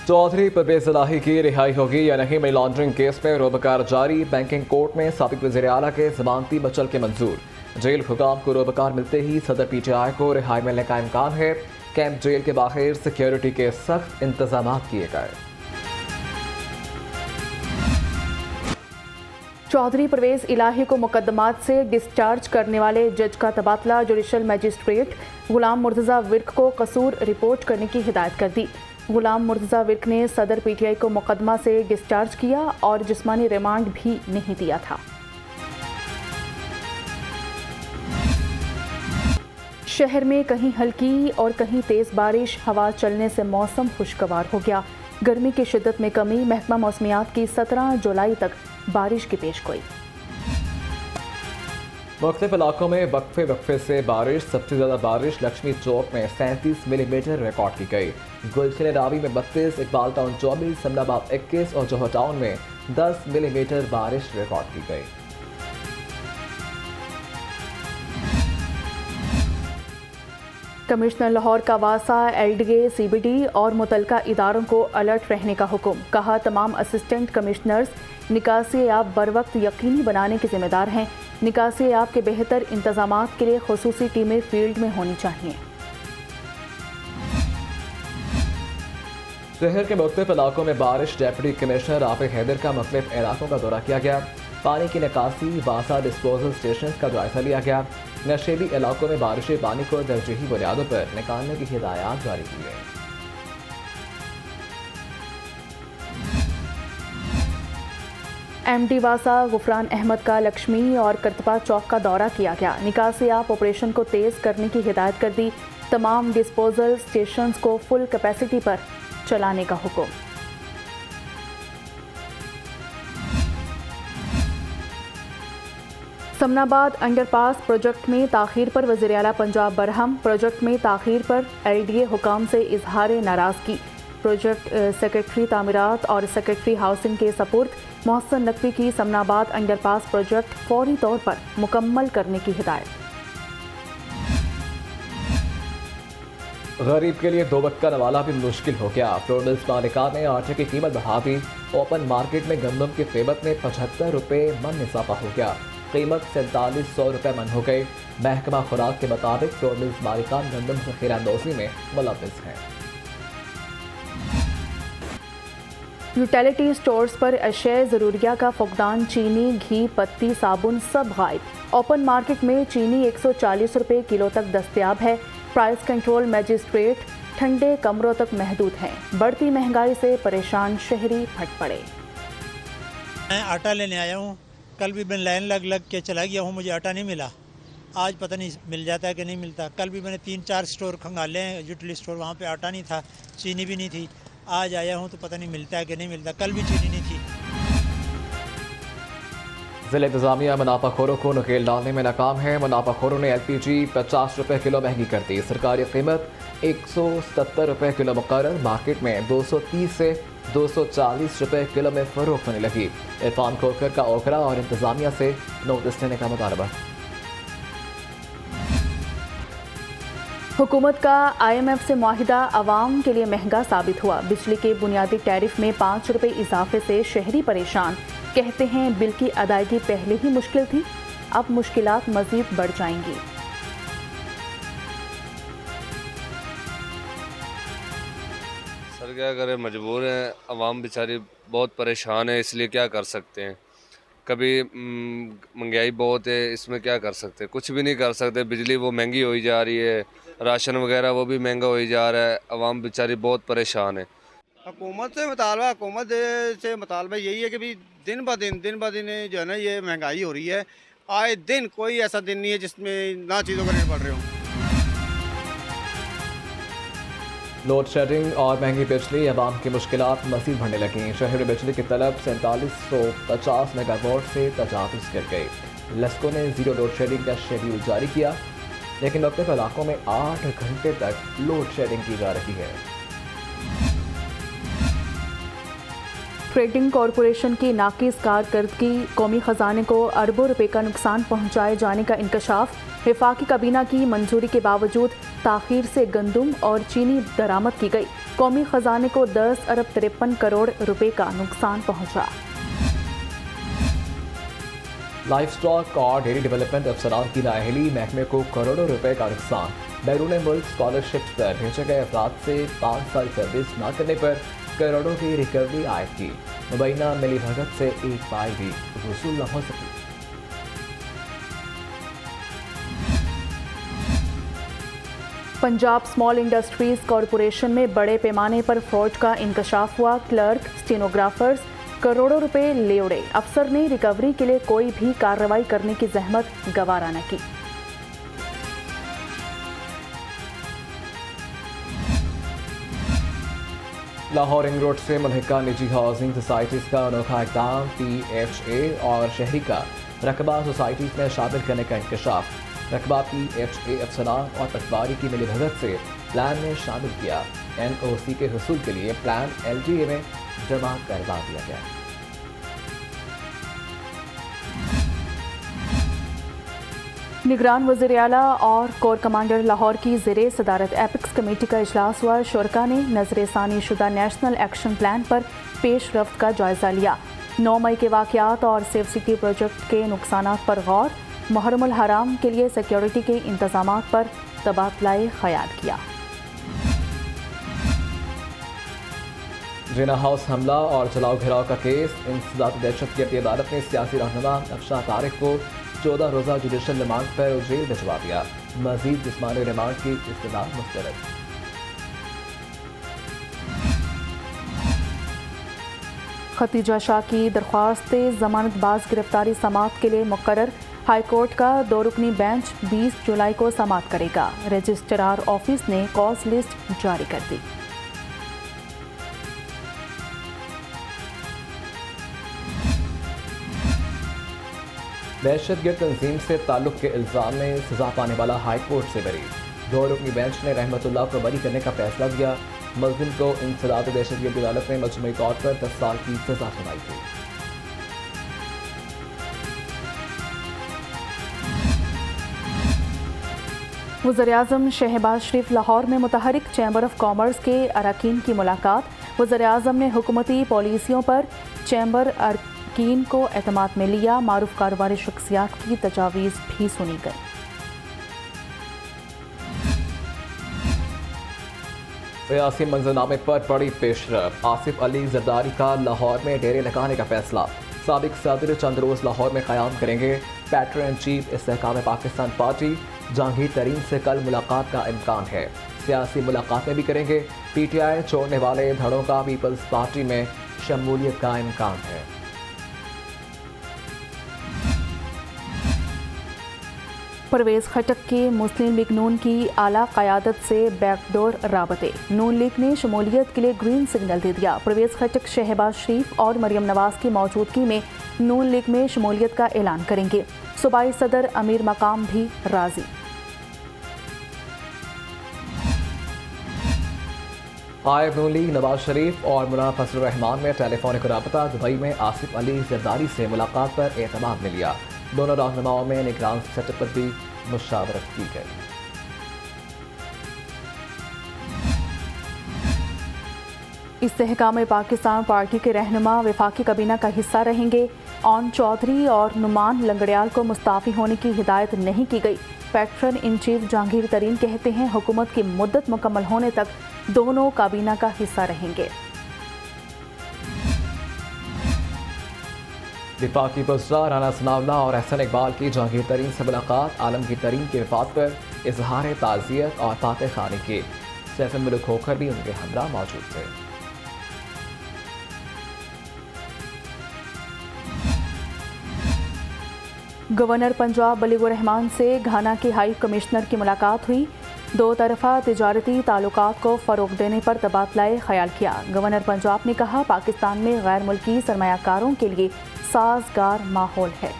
चौधरी परवेज इलाही की रिहाई होगी या नहीं, मनी लॉन्ड्रिंग केस में रोबकार जारी। बैंकिंग कोर्ट में साबिक वज़ीर आला के जमानती बचल के मंजूर। जेल हुकाम को रोबकार मिलते ही सदर पीटीआई को रिहाई मिलने का इम्कान है। कैंप जेल के बाहर सिक्योरिटी के सख्त इंतजाम किए गए। चौधरी परवेज इलाही को मुकदमात से डिस्चार्ज करने वाले जज का तबादला जुडिशल मजिस्ट्रेट गुलाम मुर्तज़ा विर्क को कसूर रिपोर्ट करने की हिदायत कर दी। गुलाम मुर्तज़ा विर्क ने सदर पीटीआई को मुकदमा से डिस्चार्ज किया और जिस्मानी रिमांड भी नहीं दिया था। शहर में कहीं हल्की और कहीं तेज़ बारिश, हवा चलने से मौसम खुशगवार हो गया। गर्मी की शिद्दत में कमी, महकमा मौसमियात की 17 जुलाई तक बारिश की पेशगोई। मुख्तलिफ इलाकों में वक्फे से बारिश। सबसे ज़्यादा बारिश लक्ष्मी चौक में 37 मिलीमीटर रिकॉर्ड की गई। गुलशन रावी में 32, इकबाल टाउन 24, समनाबाद 21 और जौहर टाउन में 10 मिलीमीटर बारिश रिकॉर्ड की गई। कमिश्नर लाहौर का वासा, एलडीए, सीबीडी और मुतलका इदारों को अलर्ट रहने का हुक्म। कहा, तमाम असिस्टेंट कमिश्नर्स निकासी याब बर वक्त यकीनी बनाने के जिम्मेदार हैं। निकासी याब के बेहतर इंतजामात के लिए खुसूसी टीमें फील्ड में होनी चाहिए। शहर के मुख्तलिफ इलाकों में बारिश। डिप्टी कमिश्नर आफिक हैदर का मुख्तलिफ इलाकों का दौरा किया गया। पानी की निकासी, वासा डिस्पोजल स्टेशन का जायजा लिया गया। नशेबी इलाकों में बारिशी पानी को तरजीही बुनियादों पर निकालने की हिदायत जारी की गई। एमडी वासा गुफरान अहमद का लक्ष्मी और करतबा चौक का दौरा किया गया। निकासी आप ऑपरेशन को तेज़ करने की हिदायत कर दी। तमाम डिस्पोजल स्टेशंस को फुल कैपेसिटी पर चलाने का हुक्म। समनाबाद अंडरपास प्रोजेक्ट में ताखीर पर वज़ीर आला पंजाब बरहम। प्रोजेक्ट में ताखीर पर एलडीए हुकाम से इजहार नाराज़गी। प्रोजेक्ट सेक्रेटरी तामीरात और सेक्रेटरी हाउसिंग के सपुर्द। मोहसिन नकवी की समनाबाद अंडरपास प्रोजेक्ट फौरी तौर पर मुकम्मल करने की हिदायत। गरीब के लिए दो वक्त का नवाला भी मुश्किल हो गया। फ्लोर मिल्स मालिका ने आटे की कीमत बढ़ा दी। ओपन मार्केट में गंदम की कीमत में 75 रुपये मन इजाफा हो गया। कीमत 4700 रुपये मन हो गई। महकमा खुराक के मुताबिक फ्लोर मिल्स मालिकान गंदम ज़ख़ीरा अंदोज़ी में मुलव्विस हैं। यूटिलिटी स्टोर्स पर अशय ज़रूरिया का फुकदान, चीनी, घी, पत्ती, साबुन सब गायब। ओपन मार्केट में चीनी 140 रुपये किलो तक दस्तयाब है। प्राइस कंट्रोल मजिस्ट्रेट ठंडे कमरों तक महदूद हैं। बढ़ती महंगाई से परेशान शहरी फट पड़े। मैं आटा लेने आया हूँ, कल भी मैं लाइन लग के चला गया हूँ, मुझे आटा नहीं मिला। आज पता नहीं मिल जाता है कि नहीं मिलता। कल भी मैंने 3-4 स्टोर खंगाले हैं, यूटिलिटी स्टोर, वहाँ पे आटा नहीं था, चीनी भी नहीं थी। आज आया हूँ तो पता नहीं मिलता है कि नहीं मिलता। कल भी चीनी नहीं थी। ज़िला इंतजामिया मुनाफाखोरों को नकेल डालने में नाकाम है। मुनाफाखोरों ने LPG 50 रुपये किलो महंगी कर दी। सरकारी कीमत 170 रुपये किलो मुकर्रर। मार्केट में 230 से 240 रुपये किलो में फरोख्त होने लगी। इरफान खोकर का ओकरा और इंतजामिया से नोटिस लेने का मुतालबा। हुकूमत का IMF से मुआहिदा आवाम के लिए महंगा साबित हुआ। बिजली के बुनियादी टैरिफ में 5 रुपये इजाफे से शहरी परेशान। कहते हैं बिल की अदायगी पहले ही मुश्किल थी, अब मुश्किलात मजीद बढ़ जाएंगी। सर क्या करें, मजबूर हैं, अवाम बेचारी बहुत परेशान है, इसलिए क्या कर सकते हैं। कभी महंगाई बहुत है, इसमें क्या कर सकते हैं, कुछ भी नहीं कर सकते। बिजली वो महंगी होई जा रही है, राशन वगैरह वो भी महंगा होई जा रहा है। अवाम बेचारी बहुत परेशान है। हुकूमत से मुतालबा यही है कि भी दिन ब दिन जो है ना ये महंगाई हो रही है। आए दिन कोई ऐसा दिन नहीं है जिसमें ना चीज़ों का रेट बढ़ रहे हों। लोड शेडिंग और महंगी बिजली अवाम की मुश्किलात मज़ीद बढ़ने लगीं। शहर में बिजली की तलब 4750 मेगावाट से तजावुज़ कर गई। लस्को ने ज़ीरो लोड शेडिंग का शेड्यूल जारी किया, लेकिन मुख्तलिफ इलाकों में 8 घंटे तक लोड शेडिंग की जा रही है। ट्रेडिंग कॉरपोरेशन की नाकिस कारकर्दगी, कौमी ख़जाने को अरबों रुपए का नुकसान पहुंचाए जाने का इंकशाफ। वफाकी काबीना की मंजूरी के बावजूद ताखीर से गंदम और चीनी दरामद की गई। कौमी खजाने को 10 अरब 53 करोड़ रुपए का नुकसान पहुंचा। लाइफ स्टॉक और डेयरी डेवलपमेंट अफसरान की नाअहली, महकमे को करोड़ों रुपए का नुकसान। बैरून मुल्क स्कॉलरशिप पर भेजे गए अफराद से 5 साल सर्विस न करने पर करोड़ों की रिकवरी आयद की। मुबैना मिली भगत से एक पाई भी वसूल न हो सकी। पंजाब स्मॉल इंडस्ट्रीज कॉरपोरेशन में बड़े पैमाने पर फ्रॉड का इंकशाफ हुआ। क्लर्क, स्टेनोग्राफर्स करोड़ों रुपए ले उड़े। अफसर ने रिकवरी के लिए कोई भी कार्रवाई करने की जहमत गवारा न की। लाहौर रिंग रोड से मुल्हिका निजी हाउसिंग सोसाइटीज़ का अनोखा इक़दाम। PHA और शहरी का रकबा सोसाइटीज़ में शामिल करने का इंकशाफ। रकबा PHA अफसरान और पटवारी की मिलीभगत से प्लान में शामिल किया। NOC के हुसूल के लिए प्लान LGA में जमा करवा दिया गया। निगरान वज़ीर आला और कोर कमांडर लाहौर की ज़ेरे सदारत एपिक्स कमेटी का इजलास हुआ। शुरका ने नज़रसानी शुदा नेशनल एक्शन प्लान पर पेश रफ्त का जायज़ा लिया। 9 मई के वाक़यात और सेफ सिटी प्रोजेक्ट के नुकसानात पर गौर। मुहर्रमुल हराम के लिए सिक्योरिटी के इंतज़ामात पर तबादला ख़याल किया। जिना हाउस हमला और जलाओ घिराव का केस। इंसदाद दहशत की अपनी अदालत ने सियासी रहनुमा अफशान तारिक को 14 रोज़ा जुडिशल रिमांड पर जेल भिजवा दिया। मजीद जिस्मानी रिमांड की इस्तदा मुस्तरद। खतीजा शाह की दरख्वास्त जमानत बाज गिरफ्तारी समाअत के लिए मुकर्रर। हाई कोर्ट का 2 रुकनी बेंच 20 जुलाई को समाअत करेगा। रजिस्ट्रार ऑफिस ने कॉज लिस्ट जारी कर दी। दहशतगर्द तंजीम से ताल्लुक के इल्ज़ाम में सजा पाने वाला हाई कोर्ट से बरी। 2 रुकनी बेंच ने रहमतुल्लाह को बरी करने का फैसला दिया। मुलजिम को इंसदाद दहशतगर्द अदालत में मजमूई तौर पर 10 साल की सजा सुनाई थी। वज़ीर-ए-आज़म शहबाज शरीफ लाहौर में मुतहरिक चैम्बर ऑफ कॉमर्स के अरकान की मुलाकात। वज़ीर-ए-आज़म ने हुकूमती पॉलिसियों पर चैम्बर अरकान को एतमाद में लिया। मारूफ कारोबारी शख्सियात की तजावीज़ भी सुनी गई। सियासी मंजरनामे पर बड़ी पेशरफ। आसिफ अली जरदारी का लाहौर में डेरे लगाने का फैसला। साबिक सदर चंद रोज़ लाहौर में क़याम करेंगे। Patron in chief Istehkam Pakistan party Jahangir Tareen से कल मुलाकात का इम्कान है। सियासी मुलाकातें भी करेंगे। PTI छोड़ने वाले धड़ों का पीपल्स पार्टी में शमूलियत का इम्कान है। परवेज़ खटक के मुस्लिम लीग नून की आला क़यादत से बैकडोर राबते। नून लीग ने शमूलियत के लिए ग्रीन सिग्नल दे दिया। परवेज़ खटक शहबाज शरीफ और मरियम नवाज की मौजूदगी में नून लीग में शमूलियत का ऐलान करेंगे। सूबाई सदर अमीर मकाम भी राजी। नायब नून लीग नवाज शरीफ और मौलाना फजलुर रहमान में टेलीफोनिक राबता। दुबई में आसिफ अली जरदारी से मुलाकात पर एतमाद में लिया। दोनों रहनुमाओं में निगरान सेटअप पर भी मुशावरत की गई। इस्तेहकाम पाकिस्तान पार्टी के रहनुमा वफाकी काबीना का हिस्सा रहेंगे। ऑन चौधरी और नुमान लंगड़ियाल को मुस्ताफ़ी होने की हिदायत नहीं की गई। पैटर्न इन चीफ जहांगीर तरीन कहते हैं हुकूमत की मुद्दत मुकम्मल होने तक दोनों काबीना का हिस्सा रहेंगे। वफाकी वज़रा राना सनाउल्लाह और अहसन इकबाल की जहांगीर तरीन से मुलाकात। आलमगीर तरीन की वफ़ात पर इजहार ताज़ियत और फातह खानी की। सैफ मुल्क होकर भी उनके हमरा मौजूद थे। गवर्नर पंजाब बलीगुर रहमान से घाना के हाई कमिश्नर की मुलाकात हुई। 2 तरफ़ा तिजारती ताल्लुकात को फ़रोग़ देने पर तबादला ख़याल किया। गवर्नर पंजाब ने कहा पाकिस्तान में गैर मुल्की सरमायाकारों के लिए साज़गार माहौल है।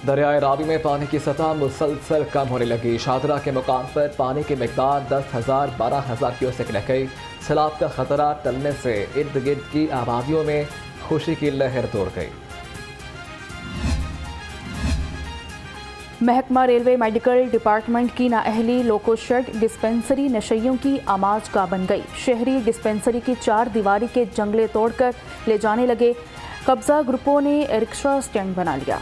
दरियाए रावी में पानी की सतह मुसलसल कम होने लगी। शाहदरा के मुकाम पर पानी की मिकदार 10,000-12,000 क्यूसेक रह गई। सैलाब का खतरा टलने से इर्द गिर्द की आबादियों में खुशी की लहर दौड़ गई। महकमा रेलवे मेडिकल डिपार्टमेंट की नाअहली लोको शेड डिस्पेंसरी नशइयों की आमाज का बन गई। शहरी डिस्पेंसरी की 4 दीवारी के जंगले तोड़कर ले जाने लगे। कब्जा ग्रुपों ने रिक्शा स्टैंड बना लिया।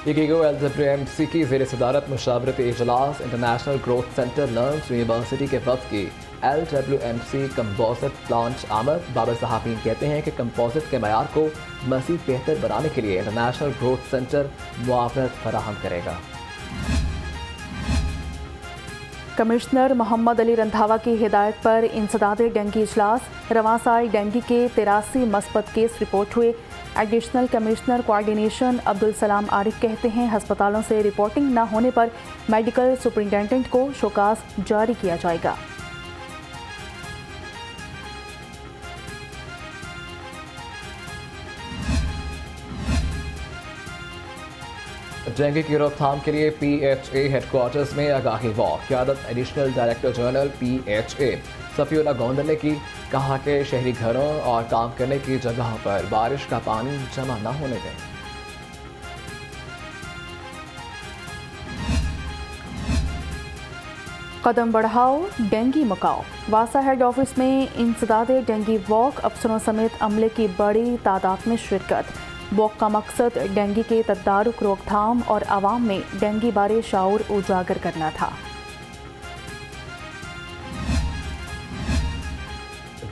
LWMC की ज़ेर सदारत मुशावरती इजलास international growth centre learns university के वक्त की LWMC कंपोजिट लॉन्च आमद। बाबर सहाफ़ीन कहते हैं कि कंपोजिट के मयार को मज़ीद बेहतर बनाने के लिए इंटरनेशनल ग्रोथ सेंटर मुआवनत फराहम करेगा। कमिश्नर मोहम्मद अली रंधावा की हिदायत पर इंसदाद डेंगू इजलास। रवां साल डेंगू के 83 मस्बत केस रिपोर्ट हुए। Additional commissioner coordination Abdul Salam Arif कहते हैं हस्पतालों से रिपोर्टिंग न होने पर मेडिकल सुपरिटेंडेंट को शोकास जारी किया जाएगा। डेंगू की रोकथाम के लिए PHA हेडक्वार्टर्स में आगाही वॉक। क़यादत additional director general PHA Safiullah Gondal ने की। कहा कि शहरी घरों और काम करने की जगहों पर बारिश का पानी जमा न होने दें। कदम बढ़ाओ डेंगू मकाओ। वासा हेड ऑफिस में इंसदाद डेंगू वॉक। अफसरों समेत अमले की बड़ी तादाद में शिरकत। वॉक का मकसद डेंगू के तदारुक रोकथाम और आवाम में डेंगू बारे शाऊर उजागर करना था।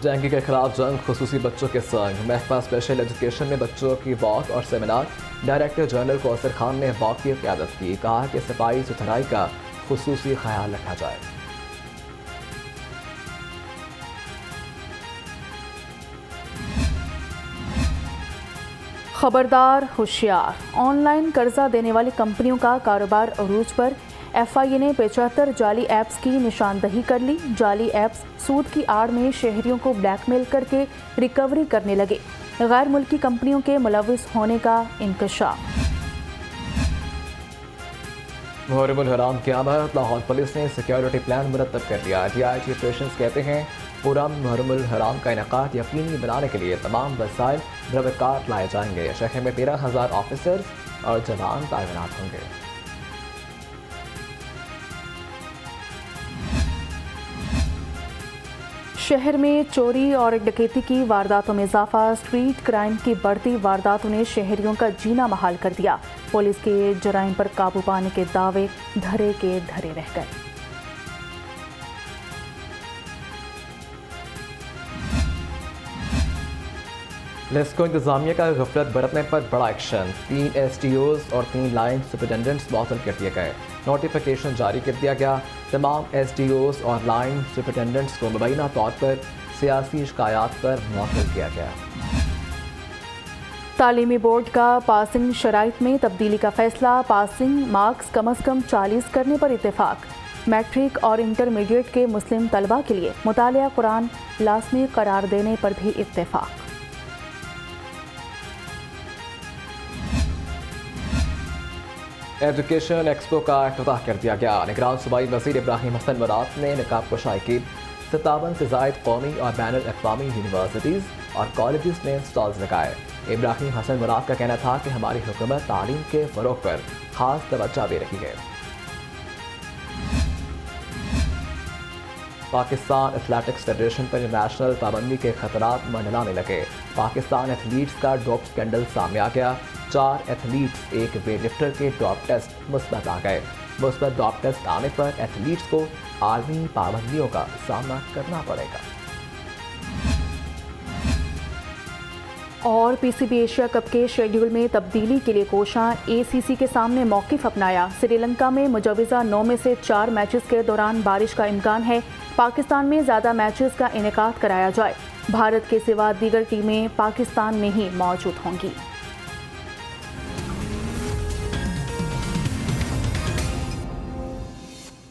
डेंगू के खिलाफ जंग खुसूसी बच्चों के संग। महकमा स्पेशल एजुकेशन में बच्चों की वॉक और seminar. Director general Kausar Khan ने वॉक की क़यादत की। कहा कि सफाई सुथराई का खुसूसी ख्याल रखा जाए। खबरदार होशियार। ऑनलाइन कर्जा देने वाली कंपनियों का कारोबार अरूज पर। FIA ने 75 जाली ऐप्स की निशानदही कर ली। जाली ऐप्स सूद की आड़ में शहरियों को ब्लैकमेल करके रिकवरी करने लगे। गैर मुल्की कंपनियों के मुलविस होने का इंकशाफ। मुहर्रमुल हराम की आमद। लाहौर पुलिस ने सिक्योरिटी प्लान मुरतब कर दिया। DIG ऑपरेशंस कहते हैं पूरा मुहर्रमुल हराम का इनेकाद यकीनी बनाने के लिए तमाम वसाइल बरकार लाए जाएंगे। शहर में 13,000 ऑफिसर्स और जवान तैनात होंगे। शहर में चोरी और डकैती की वारदातों में इजाफा। स्ट्रीट क्राइम की बढ़ती वारदातों ने शहरियों का जीना महाल कर दिया। पुलिस के जराइम पर काबू पाने के दावे धरे के धरे रह गए। लेस्को इंतजामिया का गफलत बरतने पर बड़ा एक्शन। 3 SDOs और 3 लाइन सुपरिटेंडेंट्स मअतल कर दिए गए। नोटिफिकेशन जारी कर दिया गया। तमाम SDOs और लाइन सुपरिटेंडेंट्स को मुबैना तौर पर सियासी शिकायत पर मअतल किया गया। तालीमी बोर्ड का पासिंग शराइत में तब्दीली का फैसला। पासिंग मार्क्स कम अज़ कम 40 करने पर इत्तेफाक। मैट्रिक और इंटरमीडिएट के मुस्लिम तलबा के लिए मुतालिया कुरान लाजमी करार देने पर भी इत्तेफाक। एजुकेशन एक्सपो का इफ्तिताह कर दिया गया। निगरान सूबाई वज़ीर इब्राहिम हसन मुराद ने नकाब कुशाई की। 57 से ज़ायद कौमी और बैनुल अक़वामी यूनिवर्सिटीज़ और कॉलेजेस ने स्टॉल्स लगाए। इब्राहिम हसन मुराद का कहना था कि हमारी हुकूमत तालीम के फ़रोग़ पर ख़ास तवज्जो दे रही है। पाकिस्तान एथलेटिक्स फेडरेशन पर इंटरनेशनल पाबंदी के खतरात मंडलाने लगे। पाकिस्तान एथलीट्स का डोप स्कैंडल सामने आ गया। 4 एथलीट्स एक वेट लिफ्टर के डॉप टेस्ट मुस्बत आ गए। मुस्बत डॉप टेस्ट आने पर एथलीट्स को आलमी पाबंदियों का सामना करना पड़ेगा। और PCB एशिया कप के शेड्यूल में तब्दीली के लिए कोशां। ACC के सामने मौक़िफ़ अपनाया। श्रीलंका में मुजवज़ा 9 में से 4 मैचेस के दौरान बारिश का इम्कान है। पाकिस्तान में ज़्यादा मैचेस का इनेकाद कराया जाए। भारत के सिवा दीगर टीमें पाकिस्तान में ही मौजूद होंगी।